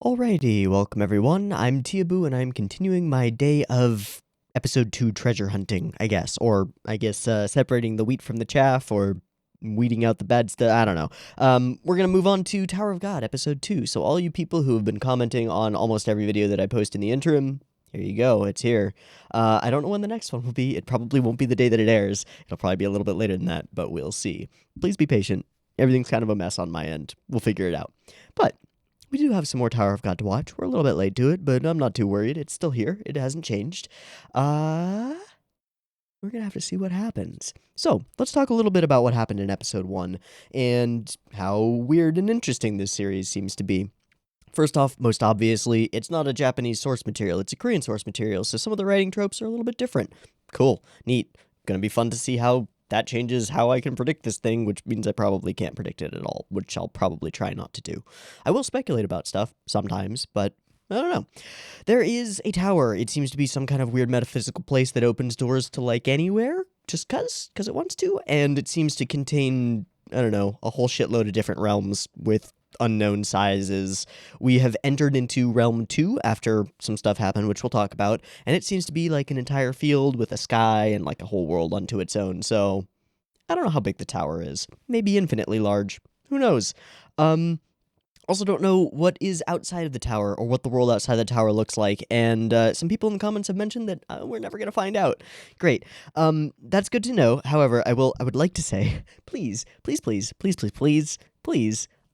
Alrighty, welcome everyone. I'm Tiabu and I'm continuing my day of episode 2 treasure hunting, I guess. Or, separating the wheat from the chaff or weeding out the bad stuff. I don't know. We're going to move on to Tower of God, episode 2. So, all you people who have been commenting on almost every video that I post in the interim, here you go. It's here. I don't know when the next one will be. It probably won't be the day that it airs. It'll probably be a little bit later than that, but we'll see. Please be patient. Everything's kind of a mess on my end. We'll figure it out. But we do have some more Tower of God to watch. We're a little bit late to it, but I'm not too worried. It's still here. It hasn't changed. We're going to have to see what happens. So, let's talk a little bit about what happened in episode 1 and how weird and interesting this series seems to be. First off, most obviously, it's not a Japanese source material. It's a Korean source material, so some of the writing tropes are a little bit different. Cool. Neat. Gonna be fun to see how that changes how I can predict this thing, which means I probably can't predict it at all, which I'll probably try not to do. I will speculate about stuff sometimes, but I don't know. There is a tower. It seems to be some kind of weird metaphysical place that opens doors to, like, anywhere, just cause it wants to, and it seems to contain, I don't know, a whole shitload of different realms with unknown sizes. We have entered into Realm 2 after some stuff happened, which we'll talk about, and it seems to be like an entire field with a sky and like a whole world unto its own, so I don't know how big the tower is. Maybe infinitely large. Who knows? Also don't know what is outside of the tower or what the world outside the tower looks like, and some people in the comments have mentioned that we're never going to find out. Great. That's good to know. However, I would like to say, please,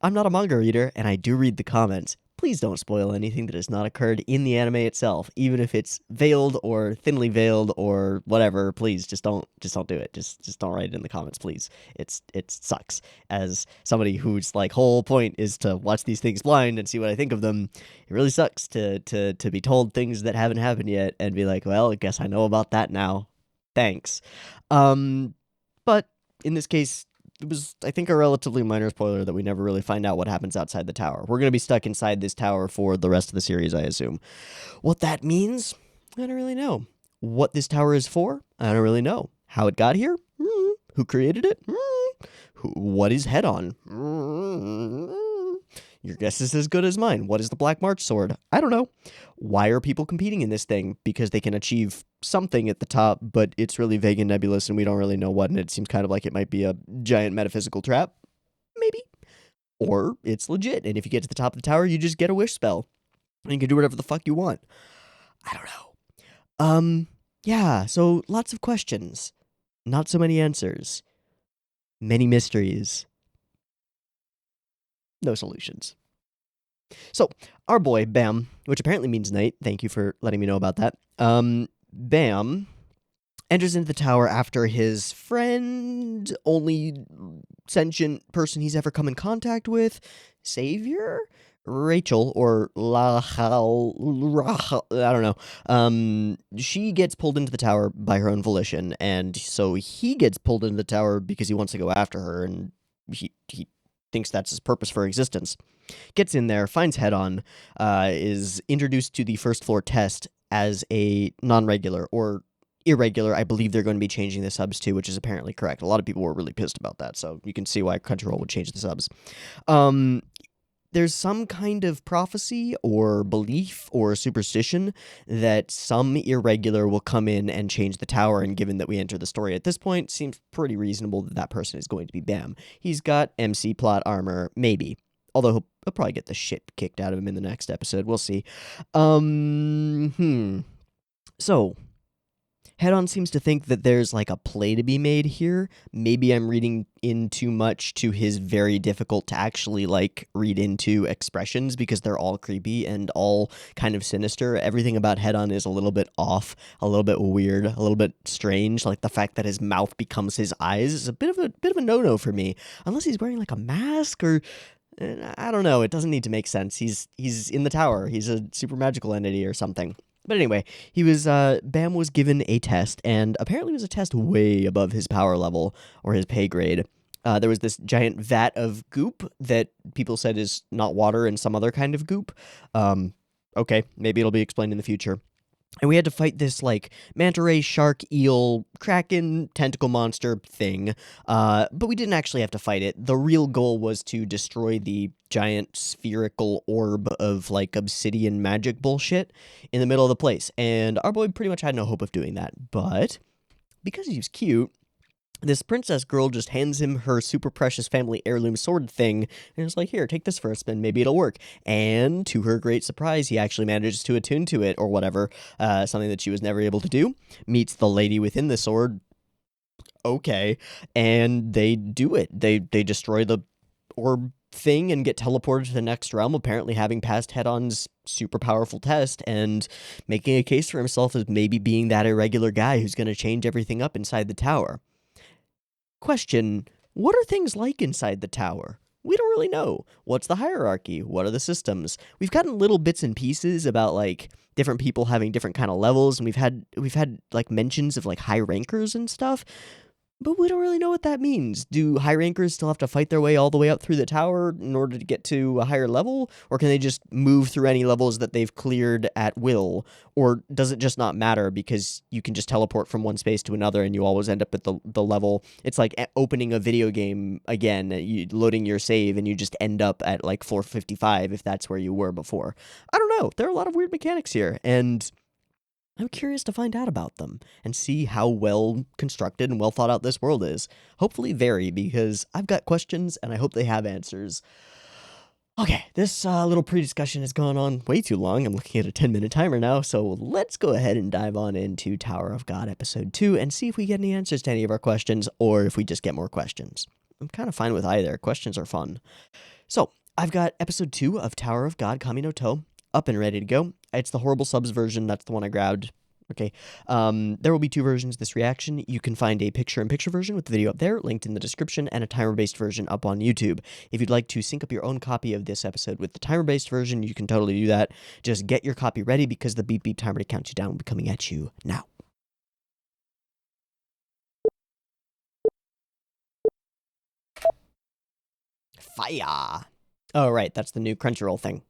I'm not a manga reader, and I do read the comments. Please don't spoil anything that has not occurred in the anime itself, even if it's veiled or thinly veiled or whatever. Please just don't do it. Just don't write it in the comments, please. It sucks. As somebody whose like whole point is to watch these things blind and see what I think of them, it really sucks to be told things that haven't happened yet and be like, well, I guess I know about that now. Thanks. But in this case, it was, I think, a relatively minor spoiler that we never really find out what happens outside the tower. We're going to be stuck inside this tower for the rest of the series, I assume. What that means, I don't really know. What this tower is for, I don't really know. How it got here? Who created it? What is head on? Your guess is as good as mine. What is the Black March sword? I don't know. Why are people competing in this thing? Because they can achieve something at the top, but it's really vague and nebulous, and we don't really know what, and it seems kind of like it might be a giant metaphysical trap. Maybe. Or it's legit, and if you get to the top of the tower, you just get a wish spell. And you can do whatever the fuck you want. I don't know. Yeah, so lots of questions. Not so many answers. Many mysteries. No solutions. So, our boy, Bam, which apparently means night, thank you for letting me know about that, Bam enters into the tower after his friend, only sentient person he's ever come in contact with, Savior? Rachel, or Rahal, I don't know, she gets pulled into the tower by her own volition, and so he gets pulled into the tower because he wants to go after her, and he thinks that's his purpose for existence. Gets in there, finds Head-On, is introduced to the first floor test as a non-regular, or irregular. I believe they're going to be changing the subs to, which is apparently correct. A lot of people were really pissed about that, so you can see why Crunchyroll would change the subs. There's some kind of prophecy or belief or superstition that some irregular will come in and change the tower, and given that we enter the story at this point, seems pretty reasonable that that person is going to be Bam. He's got MC plot armor, maybe. Although he'll probably get the shit kicked out of him in the next episode. We'll see. So, Head-On seems to think that there's like a play to be made here. Maybe I'm reading in too much to his very difficult to actually like read into expressions because they're all creepy and all kind of sinister. Everything about Head-On is a little bit off, a little bit weird, a little bit strange. Like the fact that his mouth becomes his eyes is a bit of a no-no for me. Unless he's wearing like a mask or I don't know. It doesn't need to make sense. He's in the tower. He's a super magical entity or something. But anyway, Bam was given a test, and apparently it was a test way above his power level, or his pay grade. There was this giant vat of goop that people said is not water and some other kind of goop. Okay, maybe it'll be explained in the future. And we had to fight this like manta ray, shark, eel, kraken, tentacle monster thing. But we didn't actually have to fight it. The real goal was to destroy the giant spherical orb of like obsidian magic bullshit in the middle of the place. And our boy pretty much had no hope of doing that. But because he was cute, this princess girl just hands him her super precious family heirloom sword thing and is like, here, take this for a spin, maybe it'll work. And to her great surprise, he actually manages to attune to it or whatever, something that she was never able to do. Meets the lady within the sword. Okay. And they do it. They destroy the orb thing and get teleported to the next realm, apparently having passed Head-On's super powerful test and making a case for himself as maybe being that irregular guy who's going to change everything up inside the tower. Question, what are things like inside the tower? We don't really know. What's the hierarchy? What are the systems? We've gotten little bits and pieces about like different people having different kind of levels, and we've had like mentions of like high rankers and stuff. But we don't really know what that means. Do high rankers still have to fight their way all the way up through the tower in order to get to a higher level? Or can they just move through any levels that they've cleared at will? Or does it just not matter because you can just teleport from one space to another and you always end up at the level? It's like opening a video game again, loading your save, and you just end up at like 455 if that's where you were before. I don't know. There are a lot of weird mechanics here, and I'm curious to find out about them and see how well constructed and well thought out this world is. Hopefully very, because I've got questions and I hope they have answers. Okay, this little pre-discussion has gone on way too long. I'm looking at a 10-minute timer now, so let's go ahead and dive on into Tower of God Episode 2 and see if we get any answers to any of our questions, or if we just get more questions. I'm kind of fine with either. Questions are fun. So, I've got Episode 2 of Tower of God Kami no To up and ready to go. It's the Horrible Subs version. That's the one I grabbed. Okay. There will be two versions of this reaction. You can find a picture-in-picture version with the video up there, linked in the description, and a timer-based version up on YouTube. If you'd like to sync up your own copy of this episode with the timer-based version, you can totally do that. Just get your copy ready because the beep beep timer to count you down will be coming at you now. Fire! Oh, right. That's the new Crunchyroll thing.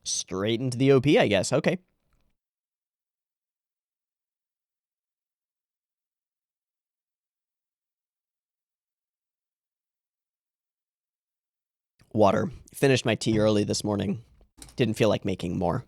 Straight into the OP, I guess. Okay. Water. Finished my tea early this morning. Didn't feel like making more.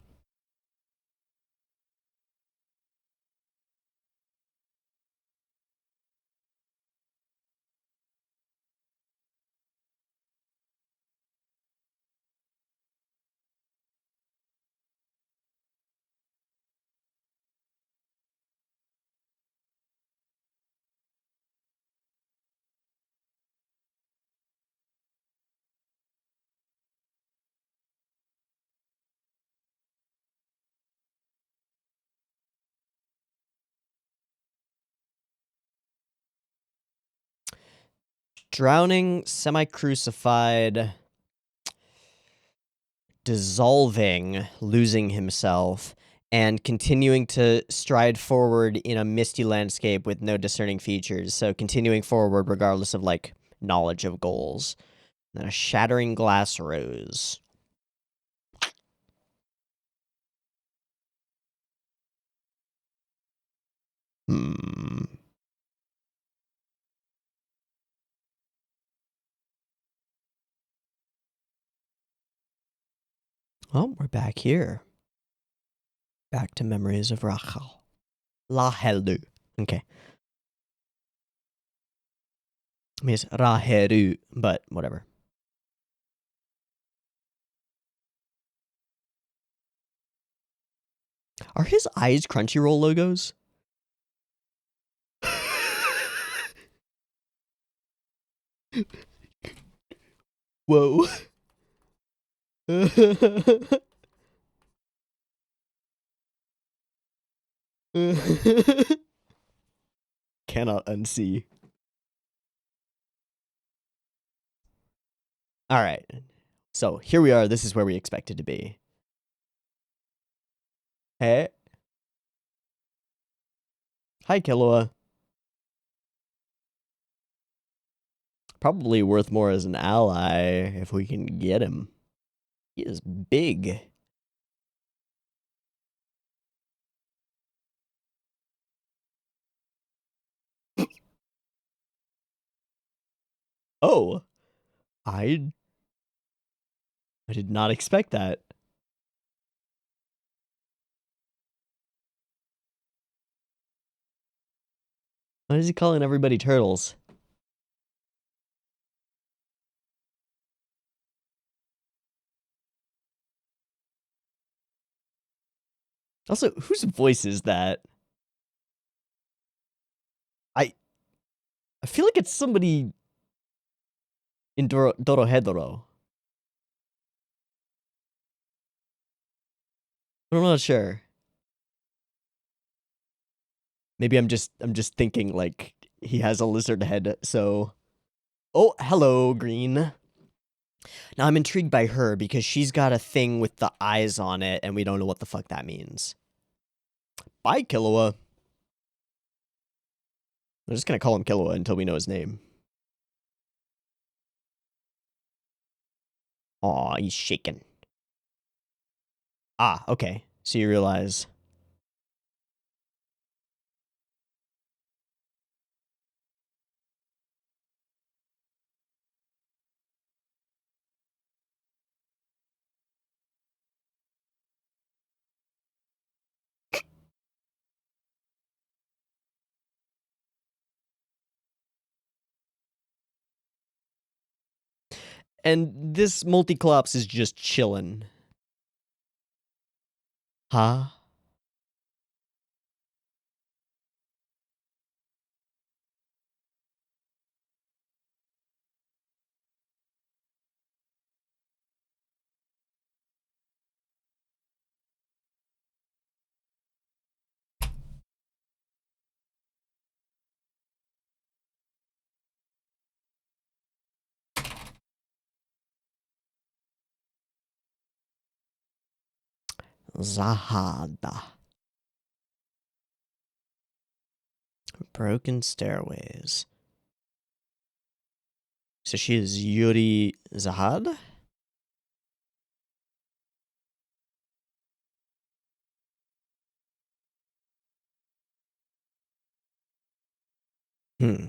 Drowning, semi-crucified, dissolving, losing himself, and continuing to stride forward in a misty landscape with no discerning features. So continuing forward regardless of, like, knowledge of goals. And then a shattering glass rose. Hmm. Oh, we're back here. Back to memories of Rachel. Laheldu. Okay. I mean, it's Raheru, but whatever. Are his eyes Crunchyroll logos? Whoa. Cannot unsee. All right. So here we are. This is where we expected to be. Hey. Hi, Killua. Probably worth more as an ally if we can get him. He is big. Oh, I did not expect that. Why is he calling everybody turtles? Also, whose voice is that? I feel like it's somebody in Dorohedoro. But I'm not sure. Maybe I'm just thinking like he has a lizard head, so oh, hello, Green. Now I'm intrigued by her because she's got a thing with the eyes on it and we don't know what the fuck that means. Bye, Killua. I'm just gonna call him Killua until we know his name. Aw, he's shaking. Ah, okay. So you realize. And this Multiclops is just chillin'. Huh? Zahada. Broken stairways. So she is Yuri Zahad? Hmm.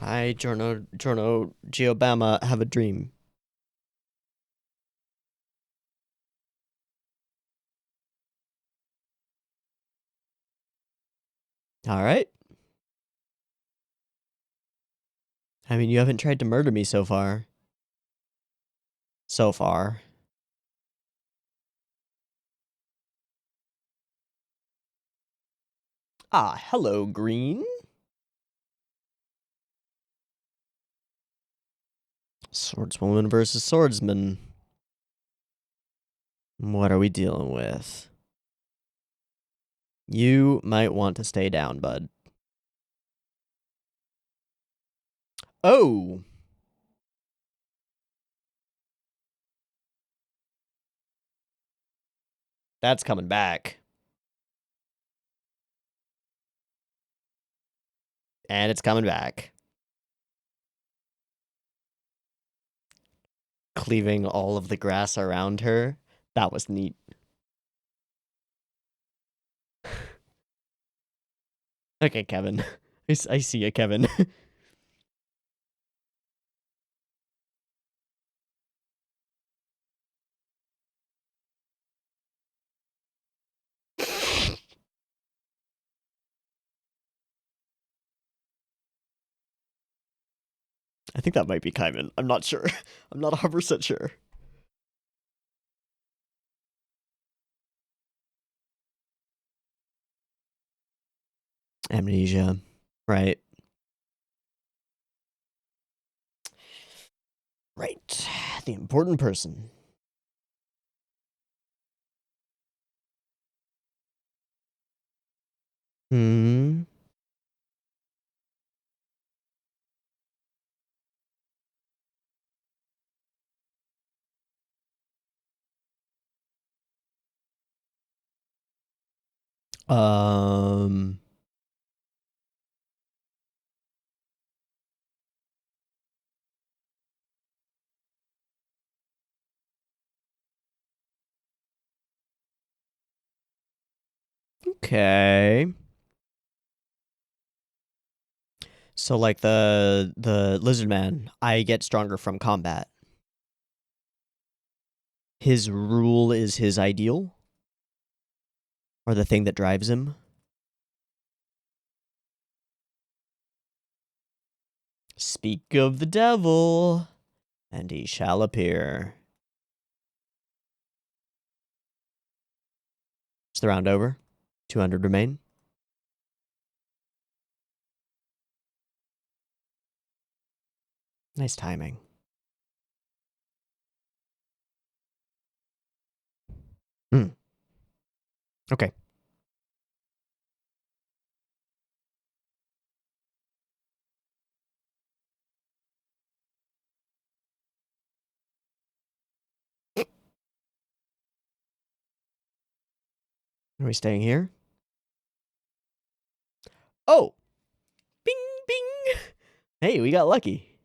I, Giorno Giobama, have a dream. Alright. I mean, you haven't tried to murder me so far. So far. Ah, hello, Green. Swordswoman versus swordsman. What are we dealing with? You might want to stay down, bud. Oh! That's coming back. And it's coming back. Cleaving all of the grass around her. That was neat. Okay, Kevin. I see you, Kevin. I think that might be Kaiman. I'm not sure. I'm not 100% sure. Amnesia. Right. Right. The important person. Hmm. Um. Okay. So like the lizard man, I get stronger from combat. His rule is his ideal, or the thing that drives him. Speak of the devil, and he shall appear. Is the round over? 200 remain. Nice timing. Okay. Are we staying here? Oh! Bing, bing! Hey, we got lucky.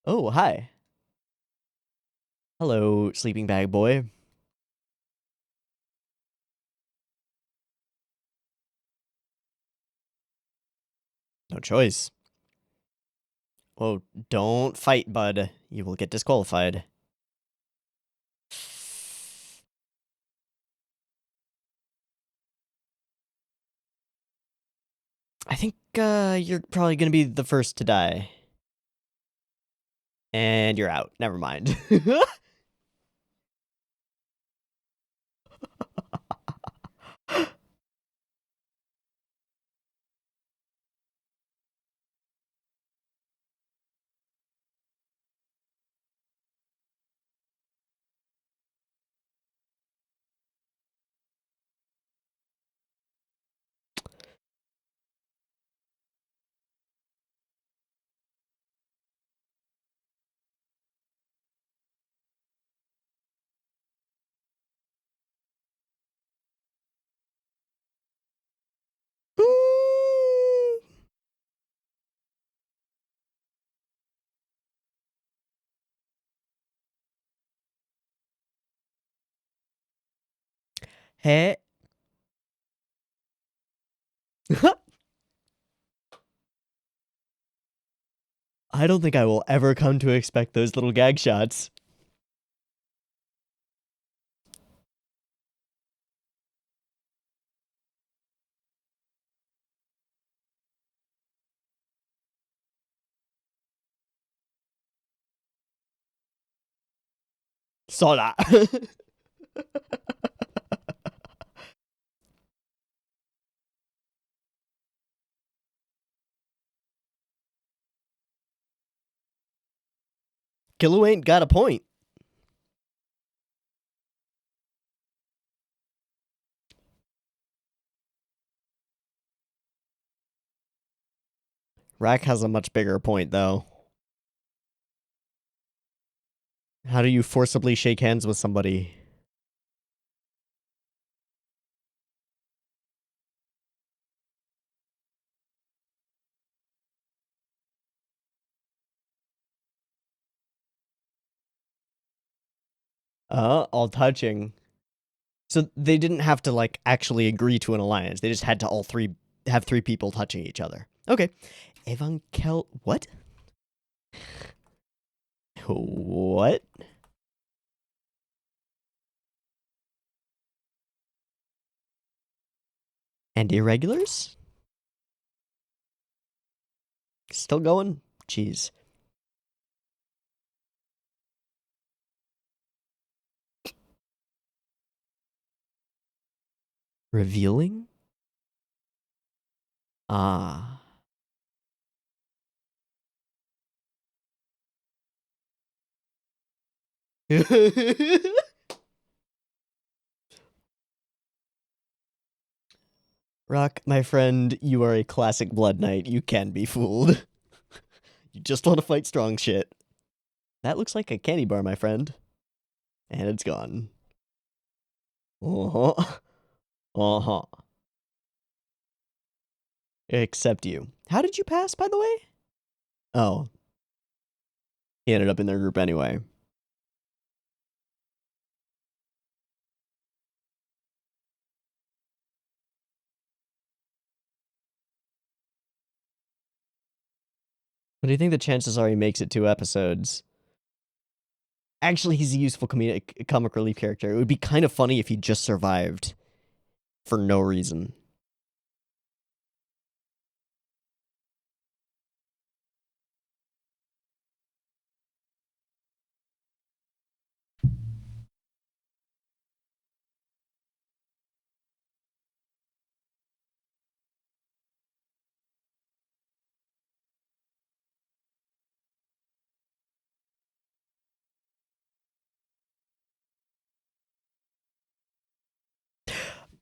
Oh, hi. Hello, sleeping bag boy. No choice. Oh, don't fight, bud. You will get disqualified. I think you're probably going to be the first to die. And you're out. Never mind. Hey. I don't think I will ever come to expect those little gag shots. Saw that. Killua ain't got a point. Rack has a much bigger point, though. How do you forcibly shake hands with somebody? All touching. So they didn't have to, like, actually agree to an alliance. They just had to all three have three people touching each other. Okay. Evankel... What? What? And irregulars? Still going? Jeez. Revealing? Ah. Rock, my friend, you are a classic Blood Knight. You can be fooled. You just want to fight strong shit. That looks like a candy bar, my friend. And it's gone. Uh-huh. Uh-huh. Except you. How did you pass, by the way? Oh, he ended up in their group anyway. What do you think the chances are he makes it 2 episodes? Actually, he's a useful comic relief character. It would be kind of funny if he just survived for no reason.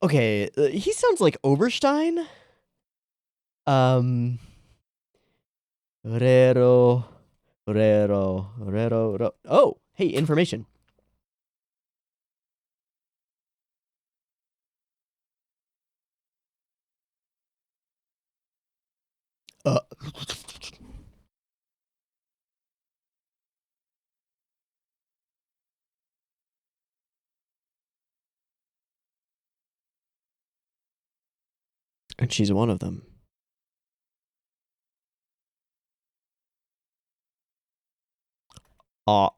Okay, he sounds like Oberstein. Rero, Rero. Oh, hey, information. Uh, and she's one of them. Oh,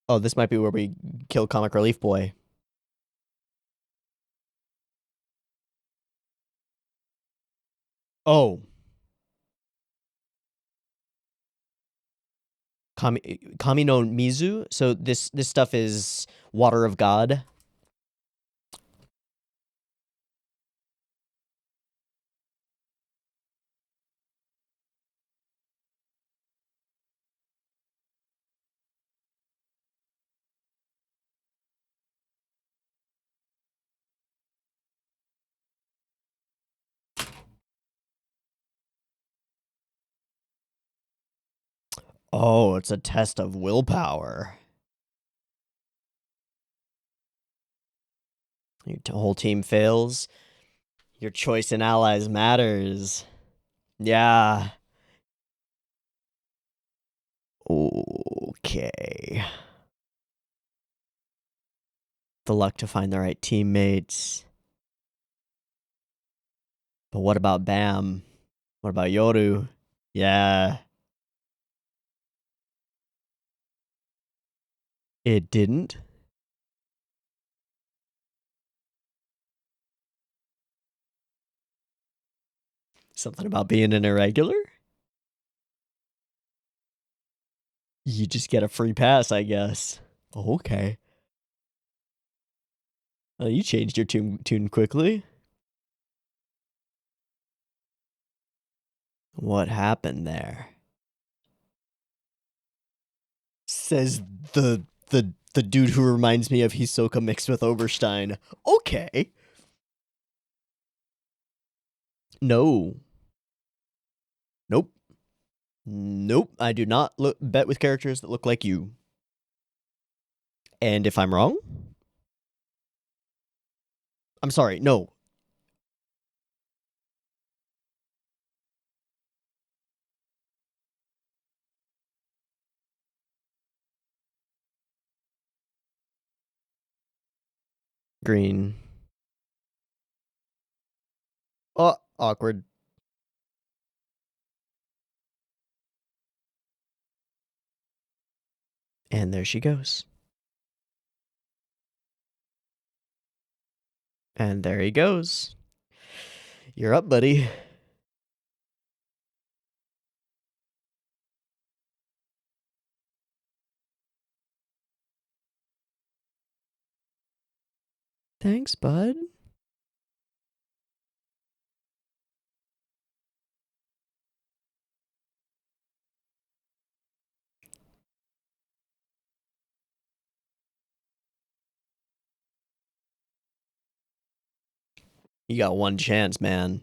oh, this might be where we kill Comic Relief Boy. Oh, Kami no Mizu. So this stuff is water of God. Oh, it's a test of willpower. Your whole team fails. Your choice in allies matters. Yeah. Okay. The luck to find the right teammates. But what about Bam? What about Yoru? Yeah. It didn't? Something about being an irregular? You just get a free pass, I guess. Okay. Oh, you changed your tune quickly. What happened there? Says the dude who reminds me of Hisoka mixed with Oberstein. Okay. No. Nope. Nope. I do not bet with characters that look like you. And if I'm wrong, I'm sorry. No. Green. Oh, awkward. And there she goes. And there he goes. You're up, buddy. Thanks, bud. You got one chance, man.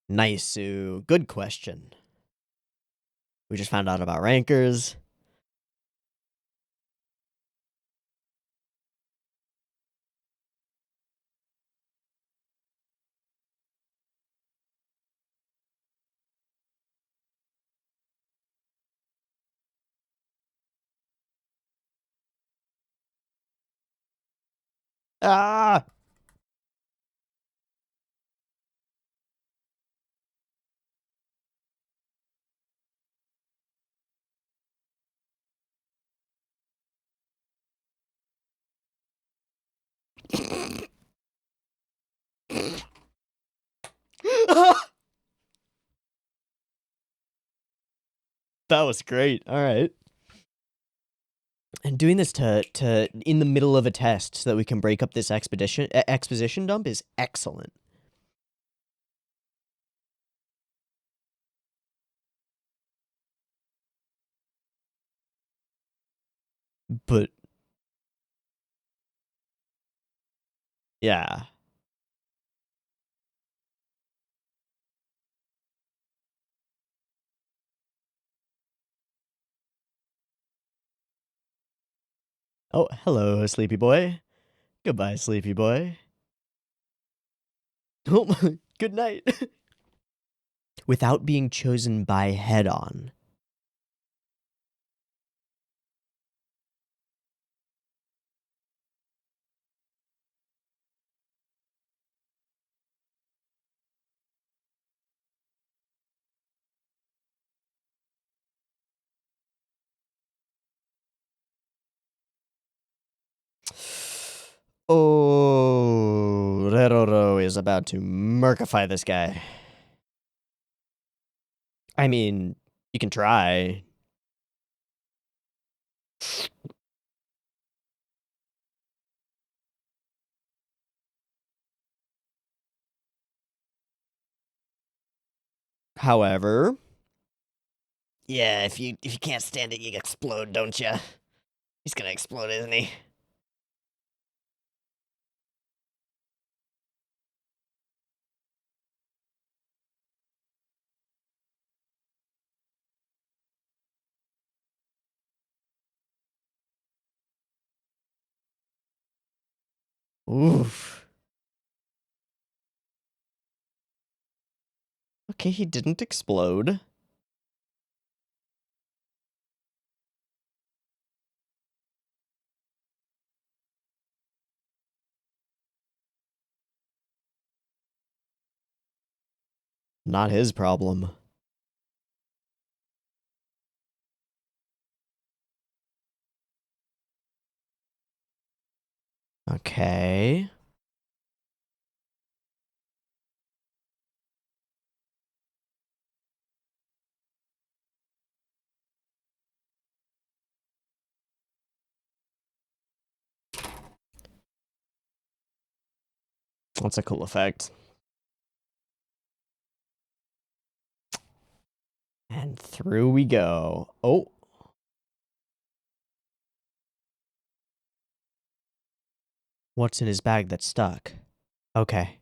Nice, Sue. Good question. We just found out about rankers. Ah! That was great. All right. And doing this to in the middle of a test so that we can break up this exposition dump is excellent. But yeah. Oh, hello, sleepy boy. Goodbye, sleepy boy. Oh, good night. Without being chosen by head on. Oh, Reroro is about to murkify this guy. I mean, you can try. However, yeah, if you can't stand it, you explode, don't you? He's gonna explode, isn't he? Oof. Okay, he didn't explode. Not his problem. Okay. That's a cool effect. And through we go. Oh. What's in his bag that's stuck? Okay.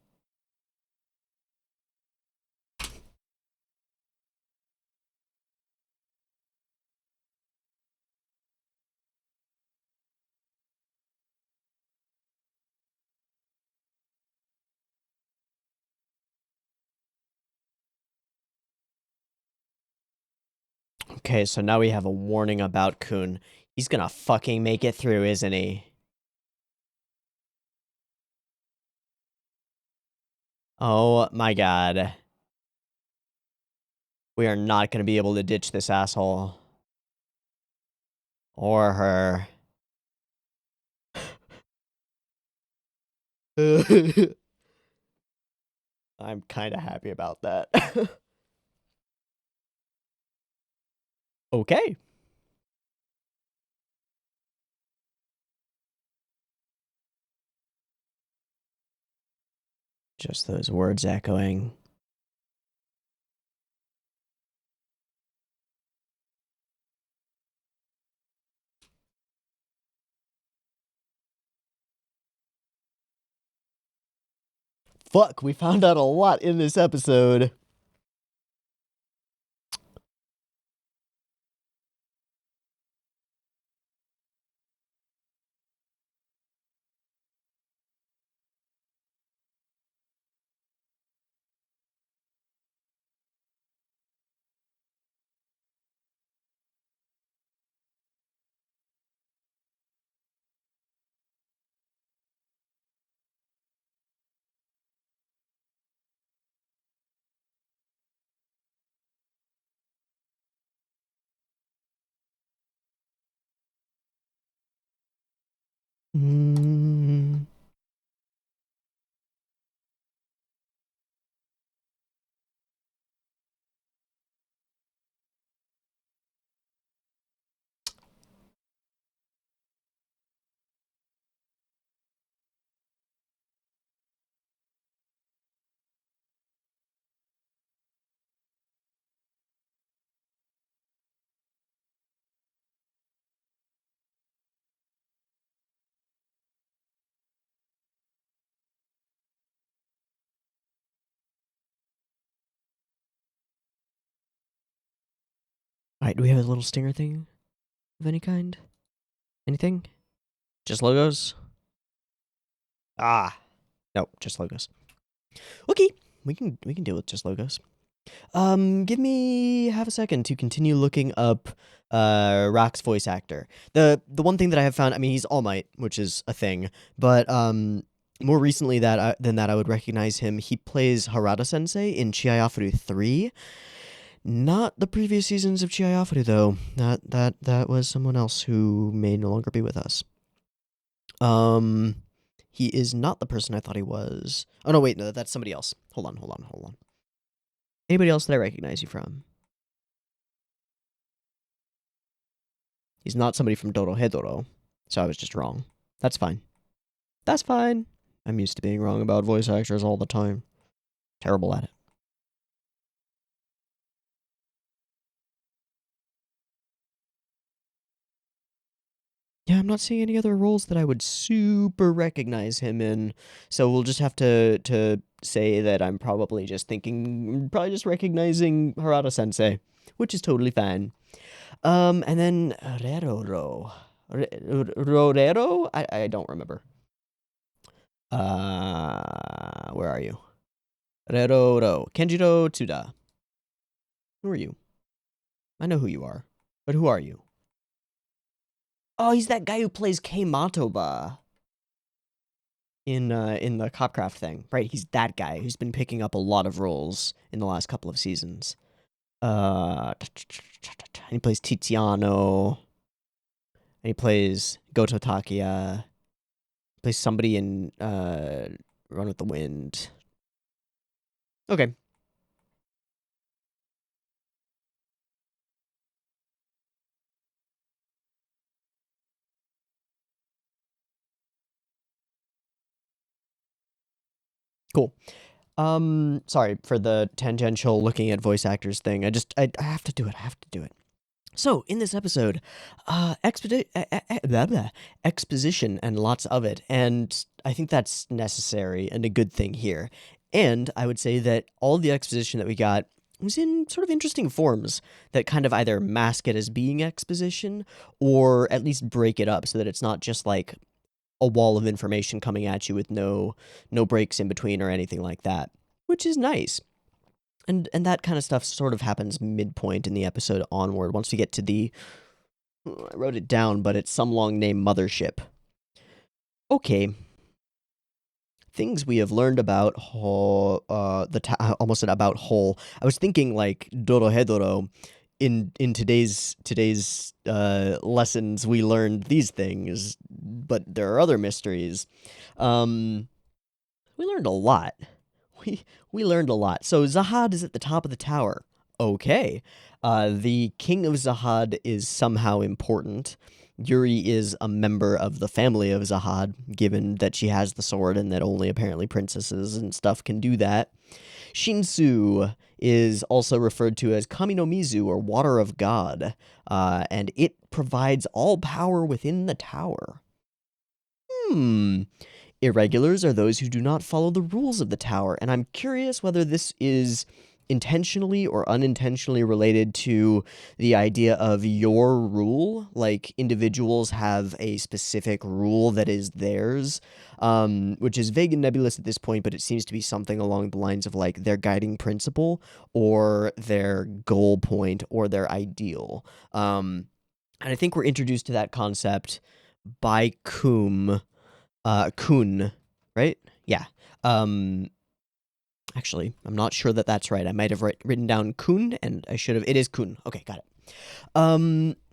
Okay, so now we have a warning about Kun. He's gonna fucking make it through, isn't he? Oh my god. We are not gonna be able to ditch this asshole. Or her. I'm kinda happy about that. Okay. Just those words echoing. Fuck, we found out a lot in this episode. Mm. Alright, do we have a little stinger thing of any kind? Anything? Just logos? Ah. No, just logos. Okay, we can deal with just logos. Give me half a second to continue looking up Rock's voice actor. The one thing that I have found, I mean, he's All Might, which is a thing, but more recently than that, I would recognize him. He plays Harada Sensei in Chihayafuru 3. Not the previous seasons of Chihayafuru, though. That was someone else who may no longer be with us. He is not the person I thought he was. Oh no, wait, no, that's somebody else. Hold on. Anybody else that I recognize you from? He's not somebody from Dorohedoro, so I was just wrong. That's fine. That's fine. I'm used to being wrong about voice actors all the time. Terrible at it. Yeah, I'm not seeing any other roles that I would super recognize him in, so we'll just have to say that I'm probably just recognizing Harada Sensei, which is totally fine. And then Rorero. Rorero? I don't remember. Where are you? Rororo. Kenjiro Tsuda. Who are you? I know who you are, but who are you? Oh, he's that guy who plays Kei Matoba in the Copcraft thing. Right, he's that guy who's been picking up a lot of roles in the last couple of seasons. He plays Tiziano. And he plays Goto Takia. Plays somebody in Run with the Wind. Okay. Cool. Sorry for the tangential looking at voice actors thing. I have to do it. I have to do it. So, in this episode, exposition and lots of it, and I think that's necessary and a good thing here. And I would say that all the exposition that we got was in sort of interesting forms that kind of either mask it as being exposition or at least break it up so that it's not just like a wall of information coming at you with no breaks in between or anything like that, which is nice. And that kind of stuff sort of happens midpoint in the episode onward. Once we get to the, I wrote it down, but it's some long name mothership. Okay. Things we have learned about almost about whole. I was thinking like Dorohedoro. In today's lessons, we learned these things, but there are other mysteries. We learned a lot. We learned a lot. So Zahad is at the top of the tower. Okay. The king of Zahad is somehow important. Yuri is a member of the family of Zahad, given that she has the sword and that only apparently princesses and stuff can do that. Shinsu is also referred to as Kami no Mizu, or Water of God, and it provides all power within the tower. Irregulars are those who do not follow the rules of the tower, and I'm curious whether this is intentionally or unintentionally related to the idea of your rule. Like, individuals have a specific rule that is theirs, which is vague and nebulous at this point, but it seems to be something along the lines of, like, their guiding principle or their goal point or their ideal. And I think we're introduced to that concept by Kun, right? Yeah. Actually, I'm not sure that that's right. I might have written down Kun, and I should have. It is Kun. Okay, got it.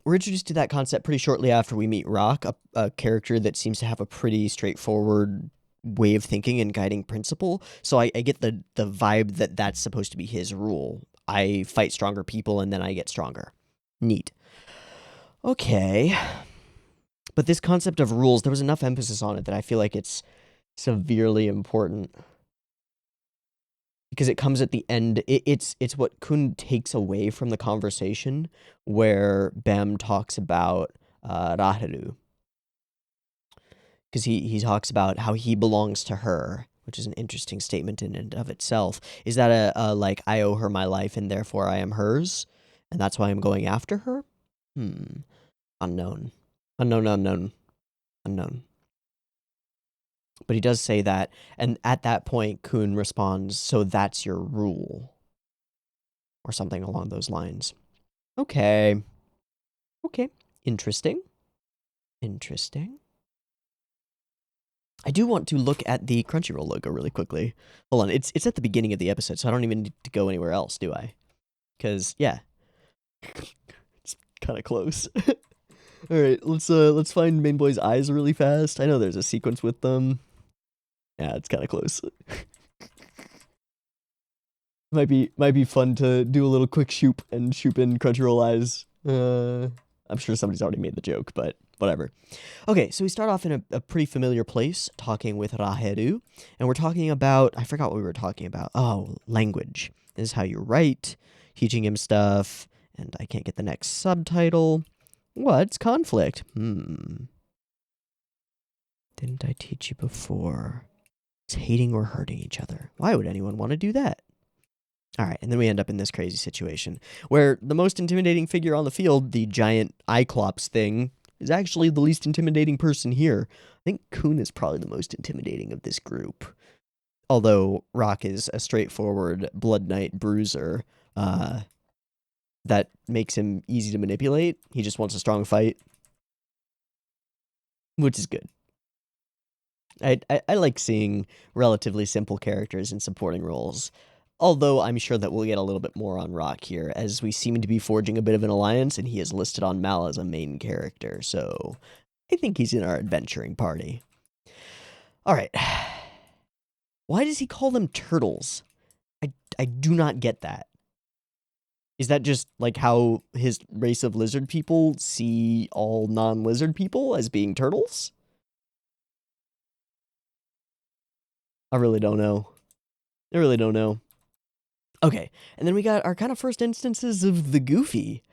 we're introduced to that concept pretty shortly after we meet Rock, a character that seems to have a pretty straightforward way of thinking and guiding principle. So I get the vibe that that's supposed to be his rule. I fight stronger people and then I get stronger. Neat. Okay. But this concept of rules, there was enough emphasis on it that I feel like it's severely important. Because it comes at the end, it's what Kun takes away from the conversation where Bam talks about Raheru. Because he talks about how he belongs to her, which is an interesting statement in and of itself. Is that like, I owe her my life and therefore I am hers? And that's why I'm going after her? Unknown. Unknown. But he does say that, and at that point, Kun responds, so that's your rule. Or something along those lines. Okay. Interesting. I do want to look at the Crunchyroll logo really quickly. Hold on, it's at the beginning of the episode, so I don't even need to go anywhere else, do I? Because, yeah. It's kind of close. Alright, let's find Main Boy's eyes really fast. I know there's a sequence with them. Yeah, it's kind of close. Might be fun to do a little quick shoop and shoop in Crunchyroll eyes. I'm sure somebody's already made the joke, but whatever. Okay, so we start off in a pretty familiar place, talking with Raheru, and we're talking about, I forgot what we were talking about. Oh, language. This is how you write, teaching him stuff, and I can't get the next subtitle. What's conflict? Didn't I teach you before? It's hating or hurting each other. Why would anyone want to do that? All right, and then we end up in this crazy situation where the most intimidating figure on the field, the giant Cyclops thing, is actually the least intimidating person here. I think Kun is probably the most intimidating of this group. Although Rock is a straightforward Blood Knight bruiser, that makes him easy to manipulate. He just wants a strong fight, which is good. I like seeing relatively simple characters in supporting roles. Although I'm sure that we'll get a little bit more on Rock here, as we seem to be forging a bit of an alliance, and he is listed on Mal as a main character, so I think he's in our adventuring party. Alright. Why does he call them turtles? I do not get that. Is that just like how his race of lizard people see all non-lizard people as being turtles? I really don't know. Okay, and then we got our kind of first instances of the Goofy.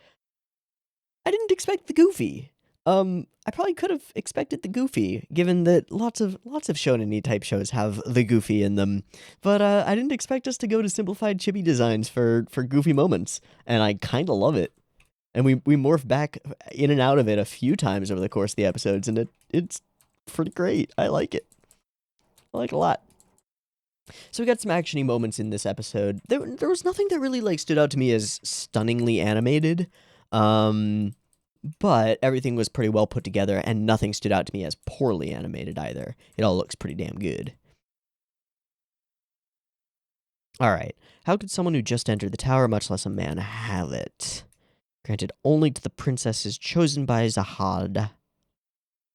I didn't expect the Goofy. I probably could have expected the Goofy, given that lots of shonen-y type shows have the Goofy in them. But I didn't expect us to go to simplified chibi designs for Goofy moments, and I kind of love it. And we morph back in and out of it a few times over the course of the episodes, and it's pretty great. I like it. I like it a lot. So we got some actiony moments in this episode. There was nothing that really like stood out to me as stunningly animated. But everything was pretty well put together, and nothing stood out to me as poorly animated either. It all looks pretty damn good. Alright, how could someone who just entered the tower, much less a man, have it? Granted only to the princesses chosen by Zahad,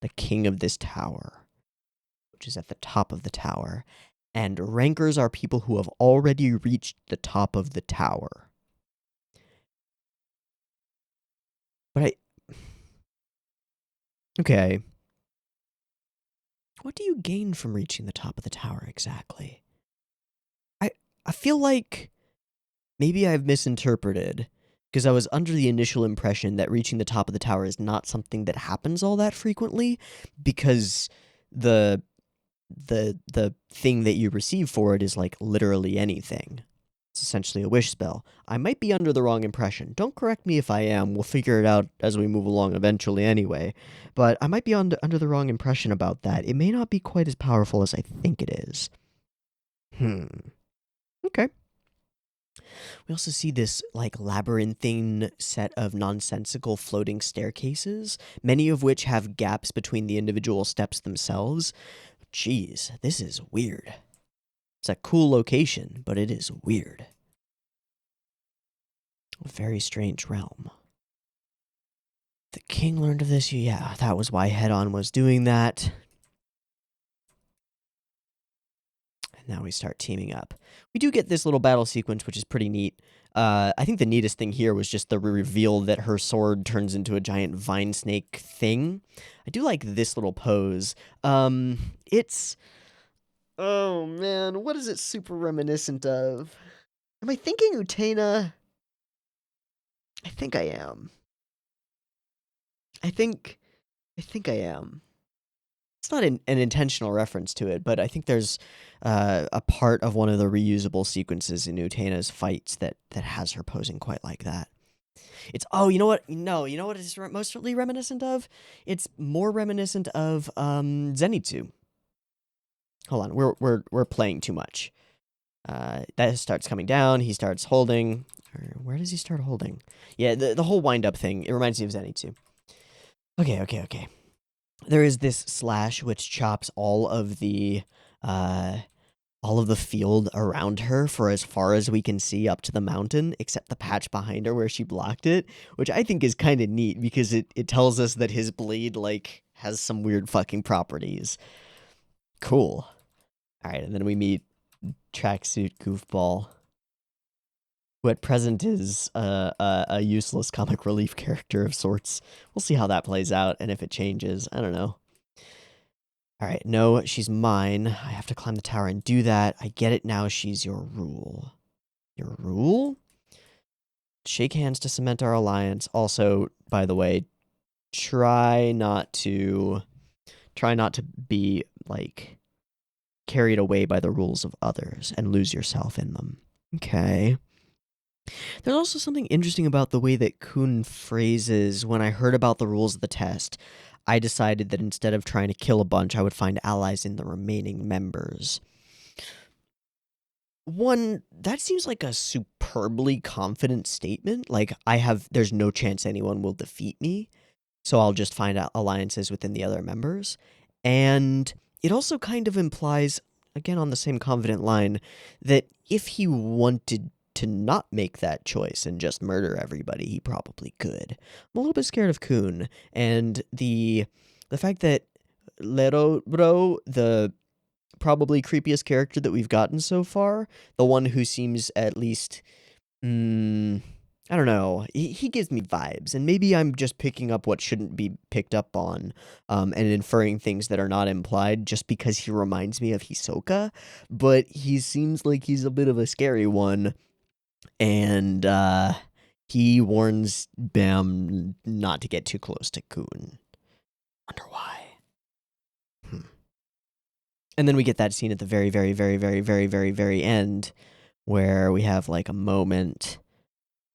the king of this tower, which is at the top of the tower. And rankers are people who have already reached the top of the tower. But okay. What do you gain from reaching the top of the tower exactly? I feel like maybe I've misinterpreted, because I was under the initial impression that reaching the top of the tower is not something that happens all that frequently, because the thing that you receive for it is like literally anything. It's essentially a wish spell. I might be under the wrong impression. Don't correct me if I am. We'll figure it out as we move along eventually anyway. But I might be under the wrong impression about that. It may not be quite as powerful as I think it is. Okay. We also see this, like, labyrinthine set of nonsensical floating staircases, many of which have gaps between the individual steps themselves. Jeez, this is weird. It's a cool location, but it is weird. A very strange realm. The king learned of this. Yeah, that was why Head-On was doing that. And now we start teaming up. We do get this little battle sequence, which is pretty neat. I think the neatest thing here was just the reveal that her sword turns into a giant vine snake thing. I do like this little pose. It's... Oh, man, what is it super reminiscent of? Am I thinking Utena? I think I am. I think I am. It's not an intentional reference to it, but I think there's a part of one of the reusable sequences in Utena's fights that has her posing quite like that. It's you know what? No, you know what it's mostly reminiscent of? It's more reminiscent of Zenitsu. Hold on, we're playing too much. That starts coming down. He starts holding. Where does he start holding? Yeah, the whole wind up thing. It reminds me of Zenitsu. Okay. There is this slash which chops all of the field around her for as far as we can see up to the mountain, except the patch behind her where she blocked it, which I think is kind of neat because it tells us that his blade, like, has some weird fucking properties. Cool. Alright, and then we meet Tracksuit Goofball, who at present is a useless comic relief character of sorts. We'll see how that plays out, and if it changes, I don't know. Alright, no, she's mine. I have to climb the tower and do that. I get it now, she's your rule. Your rule? Shake hands to cement our alliance. Also, by the way, try not to be, like, carried away by the rules of others and lose yourself in them. Okay. There's also something interesting about the way that Kun phrases, when I heard about the rules of the test, I decided that instead of trying to kill a bunch, I would find allies in the remaining members. One, that seems like a superbly confident statement. Like, there's no chance anyone will defeat me, so I'll just find out alliances within the other members. And it also kind of implies, again on the same confident line, that if he wanted to not make that choice and just murder everybody, he probably could. I'm a little bit scared of Kun, and the fact that Leroro, the probably creepiest character that we've gotten so far, the one who seems at least, I don't know, he gives me vibes, and maybe I'm just picking up what shouldn't be picked up on, and inferring things that are not implied just because he reminds me of Hisoka, but he seems like he's a bit of a scary one. And he warns Bam not to get too close to Kun. Wonder why. And then we get that scene at the very, very, very, very, very, very, very end where we have like a moment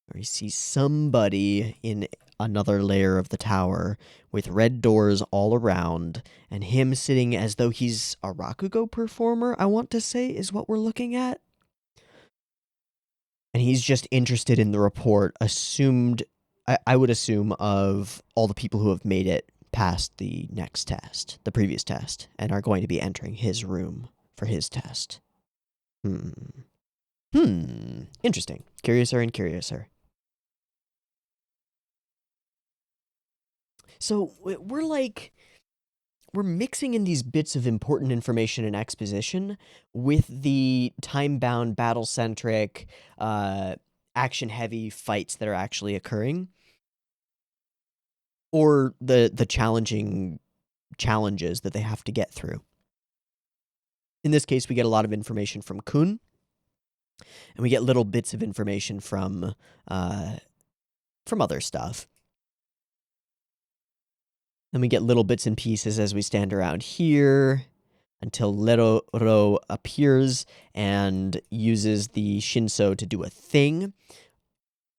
where we see somebody in another layer of the tower with red doors all around and him sitting as though he's a Rakugo performer, I want to say, is what we're looking at. And he's just interested in the report, I would assume, of all the people who have made it past the next test, the previous test, and are going to be entering his room for his test. Interesting. Curiouser and curiouser. So, we're mixing in these bits of important information and exposition with the time-bound, battle-centric, action-heavy fights that are actually occurring, or the challenges that they have to get through. In this case, we get a lot of information from Kun, and we get little bits of information from other stuff. Then we get little bits and pieces as we stand around here until Leroro appears and uses the Shinso to do a thing,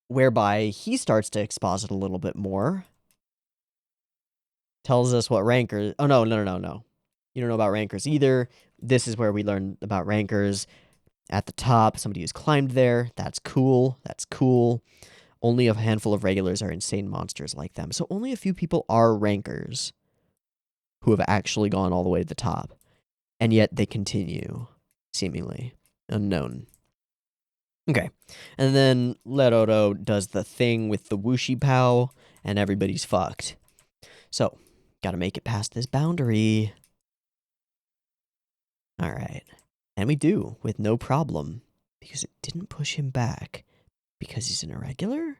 whereby he starts to exposit a little bit more. Tells us what rankers... Oh, no. You don't know about rankers either. This is where we learn about rankers. At the top, somebody who's climbed there. That's cool. Only a handful of regulars are insane monsters like them. So only a few people are rankers who have actually gone all the way to the top. And yet they continue, seemingly unknown. Okay. And then Leroro does the thing with the whooshy pow, and everybody's fucked. So, gotta make it past this boundary. Alright. And we do, with no problem. Because it didn't push him back. Because he's an irregular?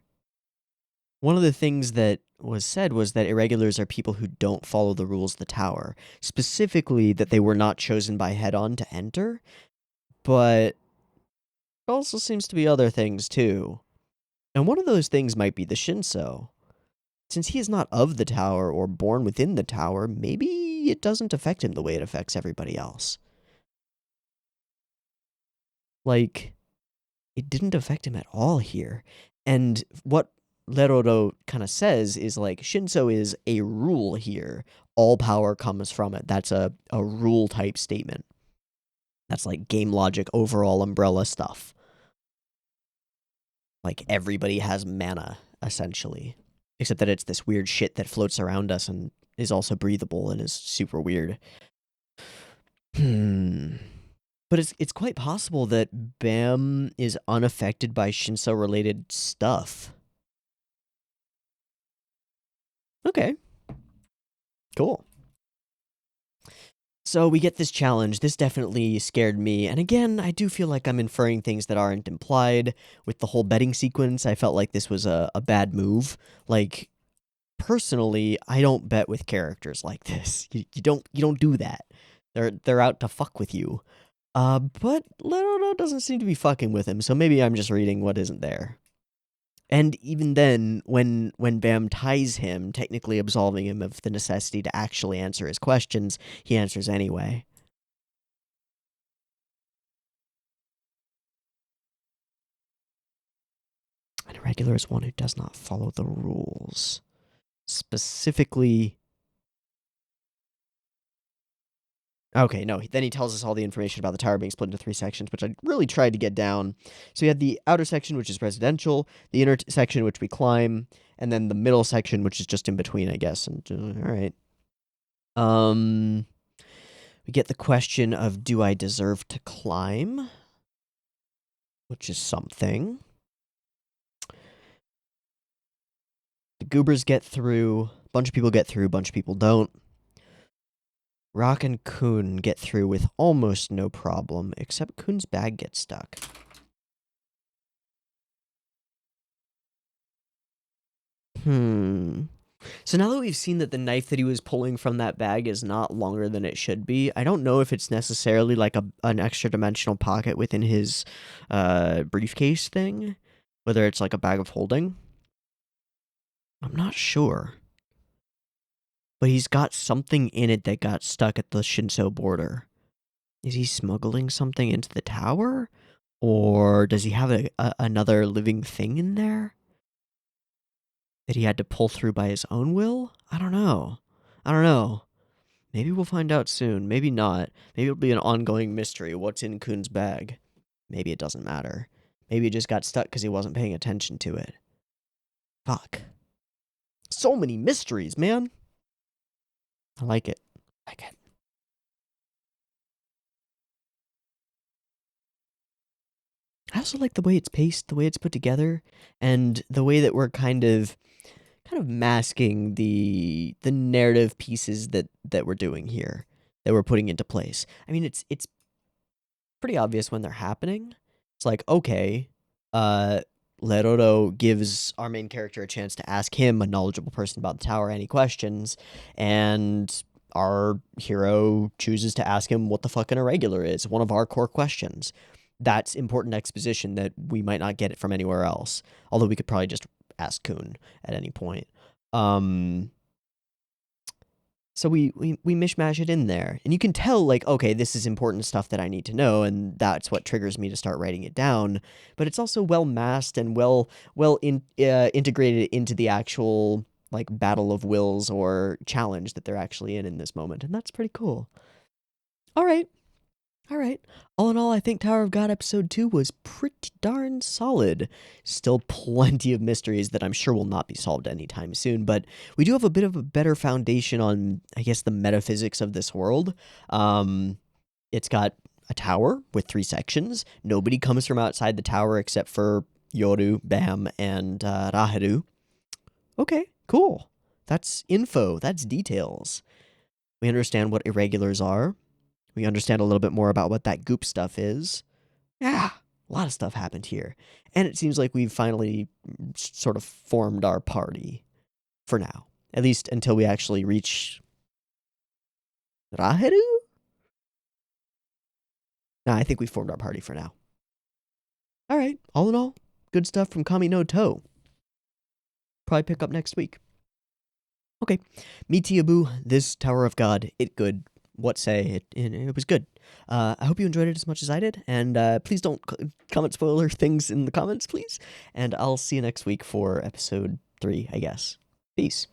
One of the things that was said was that irregulars are people who don't follow the rules of the tower. Specifically, that they were not chosen by head-on to enter. But it also seems to be other things, too. And one of those things might be the Shinso. Since he is not of the tower or born within the tower, maybe it doesn't affect him the way it affects everybody else. Like, it didn't affect him at all here. And what Leroro kind of says is, like, Shinso is a rule here. All power comes from it. That's a rule-type statement. That's, like, game logic, overall umbrella stuff. Like, everybody has mana, essentially. Except that it's this weird shit that floats around us and is also breathable and is super weird. But it's quite possible that Bam is unaffected by Shinso-related stuff. Okay. Cool. So we get this challenge. This definitely scared me. And again, I do feel like I'm inferring things that aren't implied. With the whole betting sequence, I felt like this was a bad move. Like, personally, I don't bet with characters like this. You don't do that. They're out to fuck with you. But Leroro doesn't seem to be fucking with him, so maybe I'm just reading what isn't there. And even then, when Bam ties him, technically absolving him of the necessity to actually answer his questions, he answers anyway. An irregular is one who does not follow the rules. Specifically... Okay, no, then he tells us all the information about the tower being split into 3 sections, which I really tried to get down. So you had the outer section, which is residential, the inner section, which we climb, and then the middle section, which is just in between, I guess. And alright. We get the question of, do I deserve to climb? Which is something. The goobers get through, a bunch of people get through, a bunch of people don't. Rock and Kun get through with almost no problem, except Kun's bag gets stuck. So now that we've seen that the knife that he was pulling from that bag is not longer than it should be, I don't know if it's necessarily like an extra dimensional pocket within his briefcase thing, whether it's like a bag of holding. I'm not sure. But he's got something in it that got stuck at the Shinso border. Is he smuggling something into the tower? Or does he have another living thing in there that he had to pull through by his own will? I don't know. Maybe we'll find out soon. Maybe not. Maybe it'll be an ongoing mystery. What's in Kun's bag? Maybe it doesn't matter. Maybe it just got stuck because he wasn't paying attention to it. Fuck. So many mysteries, man. I like it. I also like the way it's paced, the way it's put together, and the way that we're kind of masking the narrative pieces that we're doing here, that we're putting into place. I mean, it's pretty obvious when they're happening. It's like, okay, Leroro gives our main character a chance to ask him, a knowledgeable person about the tower, any questions, and our hero chooses to ask him what the fuck an irregular is, one of our core questions. That's important exposition that we might not get it from anywhere else, although we could probably just ask Kun at any point. So we mishmash it in there, and you can tell, like, okay, this is important stuff that I need to know, and that's what triggers me to start writing it down. But it's also well masked and well integrated into the actual, like, battle of wills or challenge that they're actually in this moment, and that's pretty cool. All right. All in all, I think Tower of God Episode 2 was pretty darn solid. Still plenty of mysteries that I'm sure will not be solved anytime soon, but we do have a bit of a better foundation on, I guess, the metaphysics of this world. It's got a tower with 3 sections. Nobody comes from outside the tower except for Yoru, Bam, and Raheru. Okay, Cool. That's info. That's details. We understand what irregulars are. We understand a little bit more about what that goop stuff is. Yeah, a lot of stuff happened here. And it seems like we've finally sort of formed our party for now. At least until we actually reach Raheru? Nah, I think we formed our party for now. All right, all in all, good stuff from Kami no To. Probably pick up next week. Okay, me Tiabu, this Tower of God, it good. What say? It was good. I hope you enjoyed it as much as I did, and please don't comment spoiler things in the comments, please. And I'll see you next week for episode 3, I guess. Peace.